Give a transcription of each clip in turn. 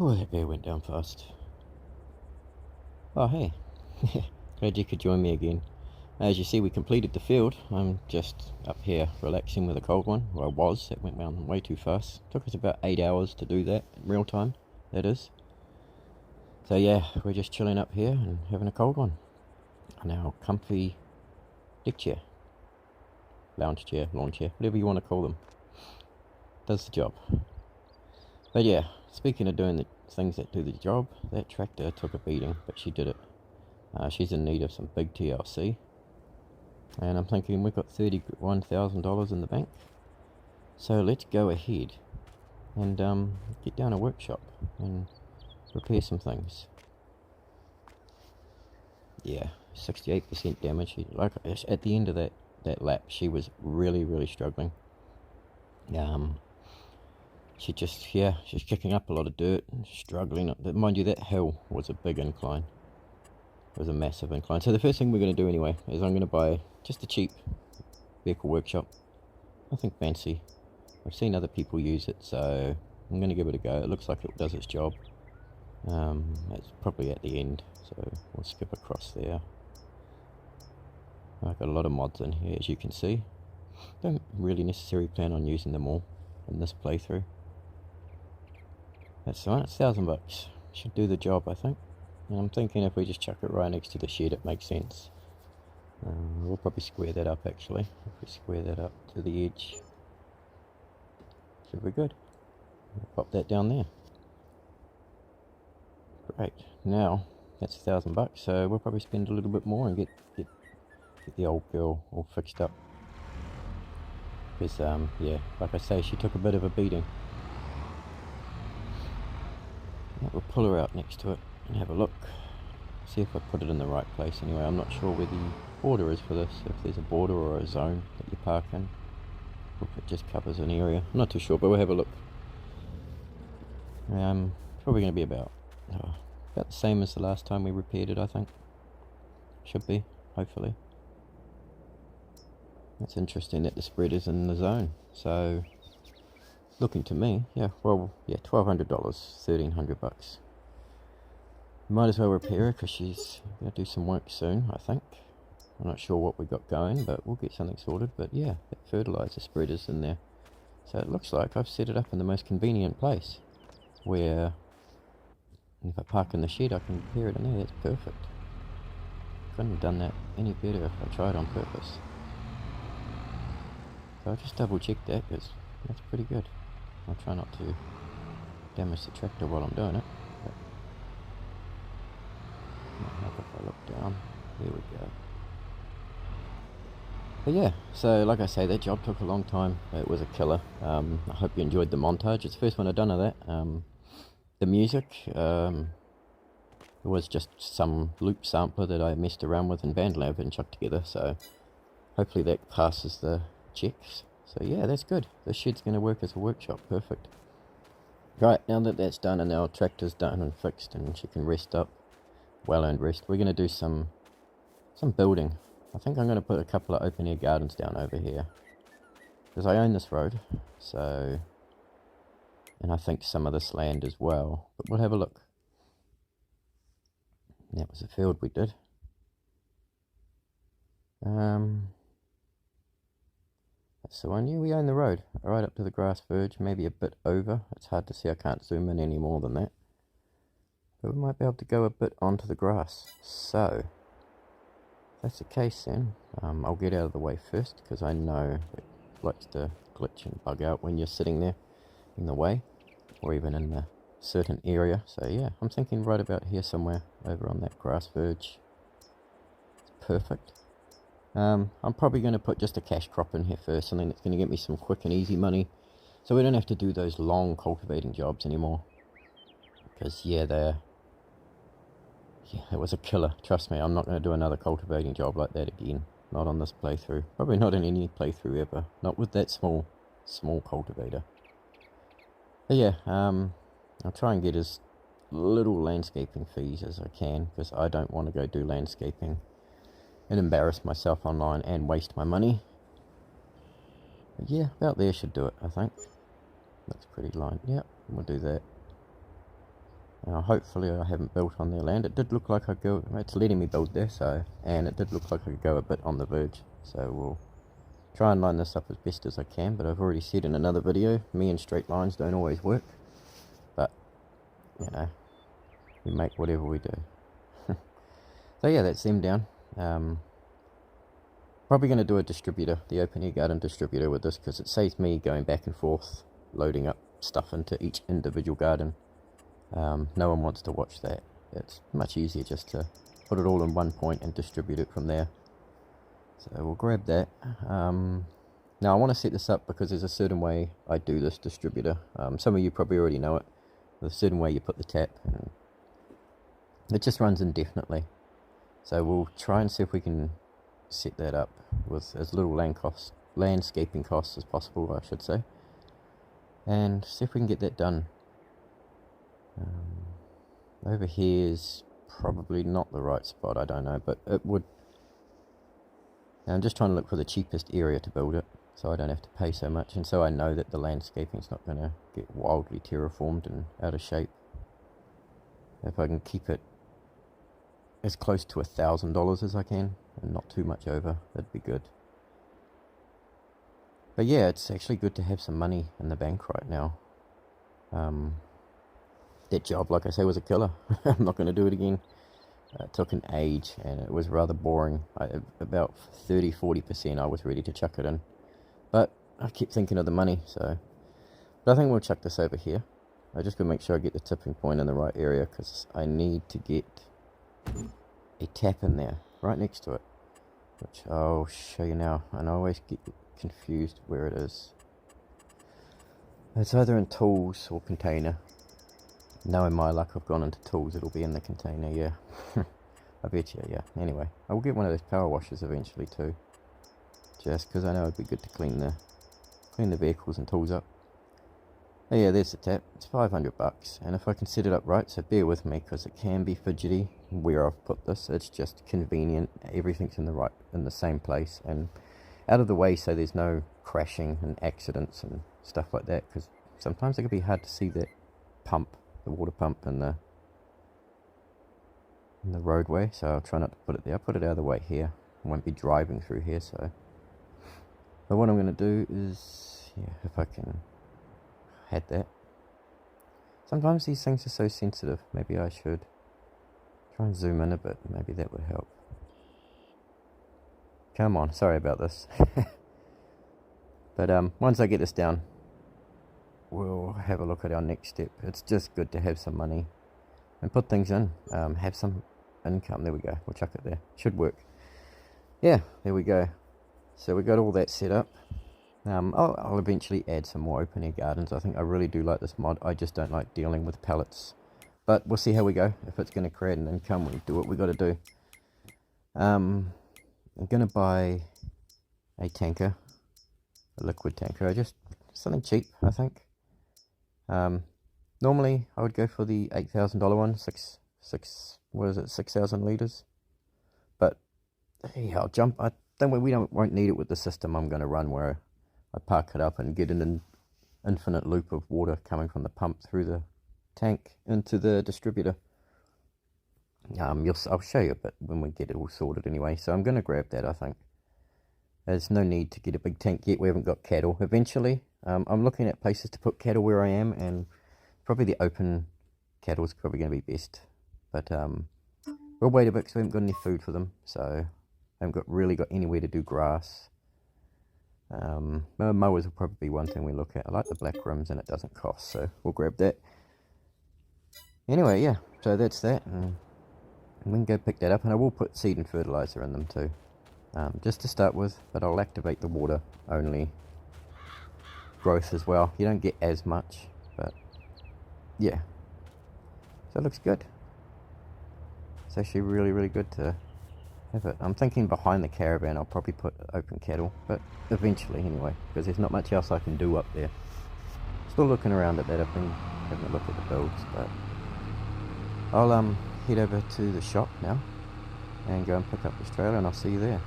Oh, that bear went down fast. Oh, hey. Glad you could join me again. As you see, we completed the field. I'm just up here relaxing with a cold one. Well, I was. It went down way too fast. Took us about 8 hours to do that in real time, that is. So yeah, we're just chilling up here and having a cold one. On our comfy deck chair. Lounge chair, lawn chair, whatever you want to call them. Does the job. But yeah, speaking of doing the things that do the job, that tractor took a beating, but she did it. She's in need of some big TLC. And I'm thinking we've got $31,000 in the bank. So let's go ahead and get down a workshop and repair some things. Yeah, 68% damage. Like at the end of that lap, she was really struggling. She's kicking up a lot of dirt and struggling. Mind you, that hill was a big incline. It was a massive incline. So the first thing we're going to do anyway is I'm going to buy just a cheap vehicle workshop. Nothing fancy. I've seen other people use it, so I'm going to give it a go. It looks like it does its job. It's probably at the end, so we'll skip across there. I've got a lot of mods in here, as you can see. Don't really necessarily plan on using them all in this playthrough. That's the one. It's $1,000. Should do the job, I think. And I'm thinking if we just chuck it right next to the shed, it makes sense. We'll probably square that up, actually. If we square that up to the edge, should be good. We'll pop that down there. Great. Now that's $1,000, so we'll probably spend a little bit more and get the old girl all fixed up. Because yeah, like I say, she took a bit of a beating. We'll pull her out next to it and have a look. See if I put it in the right place anyway. I'm not sure where the border is for this, if there's a border or a zone that you park in, or if it just covers an area. I'm not too sure, but we'll have a look. Probably going to be about the same as the last time we repaired it, I think. Should be, hopefully. That's interesting that the spread is in the zone. So, looking to me, $1,200, $1,300. Might as well repair her because she's going to do some work soon, I think. I'm not sure what we got going, but we'll get something sorted. But yeah, that fertilizer spread is in there. So it looks like I've set it up in the most convenient place, where if I park in the shed I can repair it in there. That's perfect. Couldn't have done that any better if I tried on purpose. So I'll just double check that, because that's pretty good. I'll try not to damage the tractor while I'm doing it. Might help if I look down. There we go. But yeah, so like I say, that job took a long time. It was a killer. I hope you enjoyed the montage. It's the first one I've done of that. The music, it was just some loop sampler that I messed around with in BandLab and chucked together. So hopefully that passes the checks. So yeah, that's good. The shed's going to work as a workshop. Perfect. Right, now that that's done and our tractor's done and fixed and she can rest up, well-earned rest, we're going to do some building. I think I'm going to put a couple of open-air gardens down over here, because I own this road, so, and I think some of this land as well, but we'll have a look. That was a field we did. That's the one. Yeah, we own the road right up to the grass verge, maybe a bit over. It's hard to see, I can't zoom in any more than that. But we might be able to go a bit onto the grass. So, if that's the case then, I'll get out of the way first, because I know it likes to glitch and bug out when you're sitting there in the way, or even in a certain area. So yeah, I'm thinking right about here somewhere, over on that grass verge. It's perfect. I'm probably going to put just a cash crop in here first, something that's going to get me some quick and easy money, so we don't have to do those long cultivating jobs anymore. Because yeah, it was a killer. Trust me, I'm not going to do another cultivating job like that again. Not on this playthrough. Probably not in any playthrough ever. Not with that small cultivator. But yeah, I'll try and get as little landscaping fees as I can, because I don't want to go do landscaping and embarrass myself online and waste my money. But yeah, about there should do it, I think. Looks pretty lined. Yep, we'll do that. Hopefully I haven't built on their land. It did look like it's letting me build there, so, and it did look like I could go a bit on the verge, so we'll try and line this up as best as I can. But I've already said in another video, me and straight lines don't always work, but you know, we make whatever we do. So yeah, that's them down. Probably going to do a distributor, the open air garden distributor with this, because it saves me going back and forth loading up stuff into each individual garden. No one wants to watch that. It's much easier just to put it all in one point and distribute it from there. So we'll grab that. Now I want to set this up because there's a certain way I do this distributor. Some of you probably already know it. There's a certain way you put the tap, and it just runs indefinitely. So we'll try and see if we can set that up with as little landscaping costs as possible, I should say, and see if we can get that done. Over here is probably not the right spot, I don't know, but it would. I'm just trying to look for the cheapest area to build it, so I don't have to pay so much, and so I know that the landscaping's not going to get wildly terraformed and out of shape. If I can keep it as close to $1,000 as I can, and not too much over, that'd be good. But yeah, it's actually good to have some money in the bank right now. That job, like I say, was a killer. I'm not going to do it again. It took an age, and it was rather boring. About 30-40% I was ready to chuck it in, but I kept thinking of the money. So, but I think we'll chuck this over here. I just got to make sure I get the tipping point in the right area, because I need to get a tap in there right next to it, which I'll show you now. And I always get confused where it is. It's either in tools or container. Knowing my luck, I've gone into tools, it'll be in the container, yeah. I bet you, yeah. Anyway, I will get one of those power washers eventually too, just because I know it'd be good to clean the vehicles and tools up. Oh yeah, there's the tap. It's $500, and if I can set it up right, so bear with me, because it can be fidgety where I've put this. It's just convenient. Everything's in the same place and out of the way, so there's no crashing and accidents and stuff like that, because sometimes it can be hard to see that pump, the water pump in the roadway, so I'll try not to put it there. I'll put it out of the way here. I won't be driving through here, so. But what I'm going to do is, yeah, if I can had that. Sometimes these things are so sensitive. Maybe I should try and zoom in a bit. Maybe that would help. Come on, sorry about this. But once I get this down, we'll have a look at our next step. It's just good to have some money and put things in, have some income. There we go, we'll chuck it there. Should work. Yeah, there we go. So we got all that set up. I'll eventually add some more open air gardens. I think I really do like this mod. I just don't like dealing with pallets, but we'll see how we go. If it's going to create an income, we do what we got to do. I'm going to buy a tanker, a liquid tanker. Just something cheap, I think. Normally I would go for the $8,000 one, 6,000 liters. But hey, I'll jump. I think we won't need it with the system I'm going to run, where I park it up and get an infinite loop of water coming from the pump through the tank into the distributor. I'll show you a bit when we get it all sorted anyway. So I'm going to grab that, I think. There's no need to get a big tank yet. We haven't got cattle. Eventually, I'm looking at places to put cattle where I am, and probably the open cattle is probably going to be best. But we'll wait a bit because we haven't got any food for them. So I haven't really got anywhere to do grass. Mowers will probably be one thing we look at. I like the black rims, and it doesn't cost, so we'll grab that. Anyway, yeah, so that's that, and we can go pick that up, and I will put seed and fertilizer in them too, just to start with, but I'll activate the water only growth as well. You don't get as much, but yeah, so it looks good. It's actually really good to have it. I'm thinking behind the caravan I'll probably put open cattle, but eventually anyway, because there's not much else I can do up there. Still looking around at that. I've been having a look at the builds, but I'll head over to the shop now and go and pick up this trailer, and I'll see you there.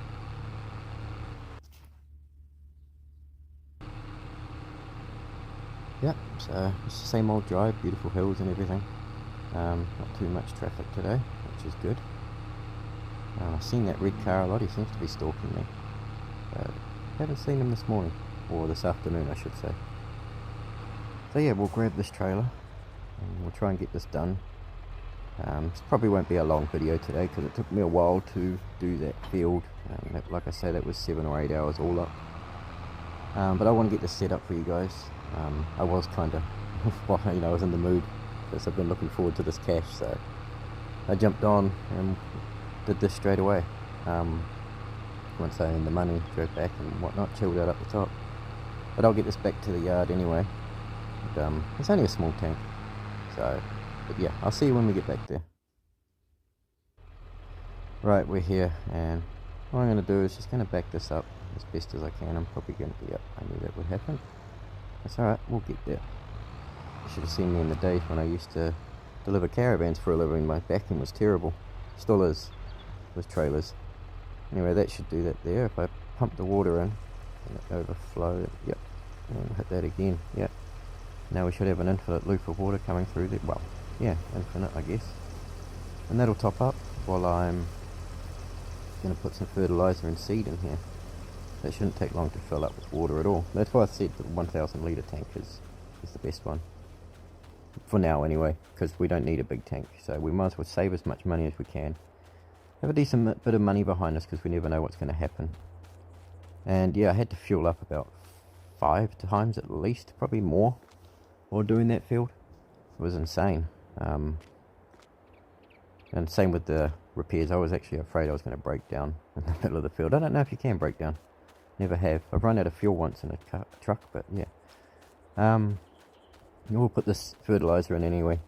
Yep, so it's the same old drive, beautiful hills and everything. Not too much traffic today, which is good. I've seen that red car a lot. He seems to be stalking me, but haven't seen him this morning, or this afternoon I should say. So yeah, we'll grab this trailer and we'll try and get this done. This probably won't be a long video today because it took me a while to do that field. Like I say, that was 7 or 8 hours all up. But I want to get this set up for you guys. I was kind of, I was in the mood because I've been looking forward to this cache, so I jumped on and did this straight away. Once I earned the money, drove back and whatnot, chilled out up the top. But I'll get this back to the yard anyway. And, it's only a small tank, so. But yeah, I'll see you when we get back there. Right, we're here, and what I'm going to do is just going to back this up as best as I can. I'm probably going to, I knew that would happen. That's alright, we'll get there. You should have seen me in the days when I used to deliver caravans for a living. My backing was terrible. Still is, with trailers. Anyway, that should do that there. If I pump the water in, and it overflow, yep, and hit that again, yep. Now we should have an infinite loop of water coming through there. Well, yeah, infinite I guess. And that'll top up while I'm going to put some fertilizer and seed in here. That shouldn't take long to fill up with water at all. That's why I said the 1,000 litre tank is the best one. For now anyway, because we don't need a big tank. So we might as well save as much money as we can. Have a decent bit of money behind us because we never know what's going to happen. And yeah, I had to fuel up about 5 times at least, probably more, while doing that field. It was insane. And same with the repairs. I was actually afraid I was going to break down in the middle of the field. I don't know if you can break down. Never have. I've run out of fuel once in a truck, but yeah. We'll put this fertilizer in anyway.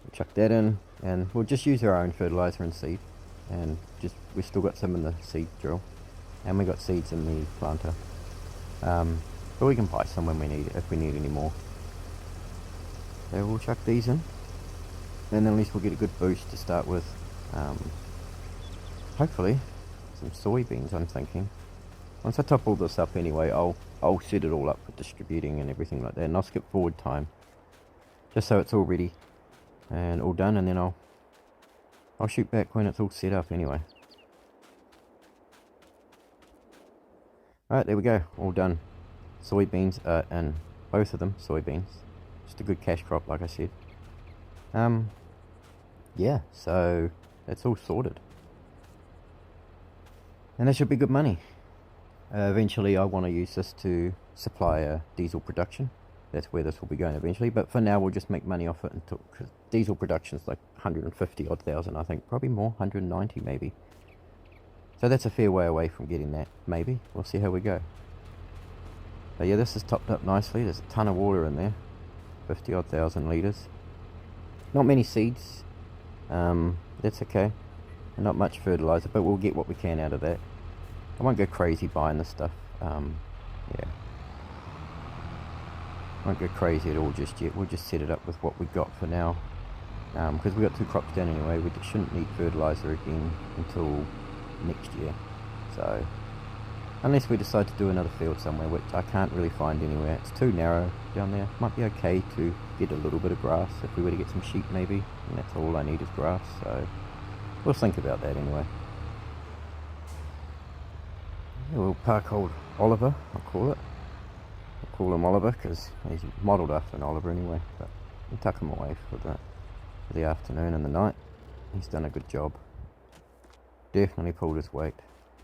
We'll chuck that in, and we'll just use our own fertilizer and seed. And we've still got some in the seed drill, and we got seeds in the planter. But we can buy some when we need it, if we need any more. So we'll chuck these in, and then at least we'll get a good boost to start with. Hopefully some soybeans, I'm thinking. Once I top all this up anyway, I'll set it all up for distributing and everything like that, and I'll skip forward time just so it's all ready and all done, and then I'll shoot back when it's all set up anyway. Alright, there we go, all done. Soybeans are in, both of them soybeans. Just a good cash crop, like I said. Yeah, so that's all sorted, and that should be good money. Eventually I want to use this to supply diesel production. That's where this will be going eventually, but for now we'll just make money off it until, because diesel production is like 150 odd thousand, I think, probably more, 190 maybe. So that's a fair way away from getting that, maybe. We'll see how we go. But yeah, this is topped up nicely. There's a ton of water in there, 50 odd thousand litres. Not many seeds, that's okay, and not much fertilizer, but we'll get what we can out of that. I won't go crazy buying this stuff. Yeah, won't go crazy at all just yet. We'll just set it up with what we got for now, because we got 2 crops down anyway. We shouldn't need fertilizer again until next year, so unless we decide to do another field somewhere, which I can't really find anywhere. It's too narrow down there. Might be okay to get a little bit of grass if we were to get some sheep maybe, and that's all I need is grass, so we'll think about that anyway. Yeah, we'll park old Oliver, I'll call it. I'll call him Oliver because he's modelled after an Oliver anyway, but we'll tuck him away for the afternoon and the night. He's done a good job. Definitely pulled his weight.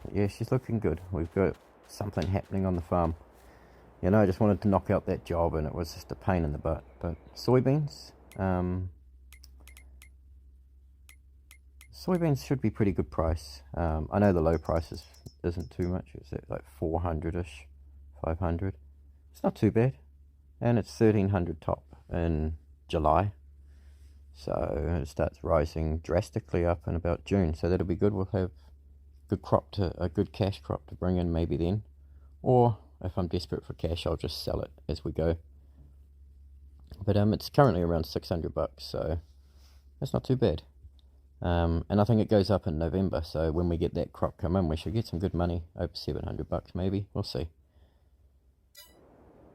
But yeah, she's looking good. We've got something happening on the farm. You know, I just wanted to knock out that job and it was just a pain in the butt. But soybeans, soybeans should be pretty good price. I know the low price isn't too much. It's at like 400-ish, 500. It's not too bad. And it's 1,300 top in July. So it starts rising drastically up in about June. So that'll be good. We'll have a good cash crop to bring in maybe then. Or if I'm desperate for cash, I'll just sell it as we go. But it's currently around 600 bucks, so that's not too bad. And I think it goes up in November, so when we get that crop come in, we should get some good money, over 700 bucks maybe, we'll see.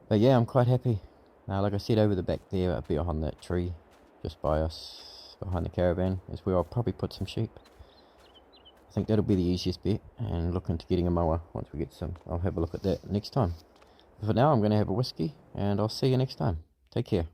But yeah, I'm quite happy. Like I said, over the back there, behind that tree, just by us, behind the caravan, is where I'll probably put some sheep. I think that'll be the easiest bit, and look into getting a mower once we get some. I'll have a look at that next time. For now, I'm going to have a whiskey, and I'll see you next time. Take care.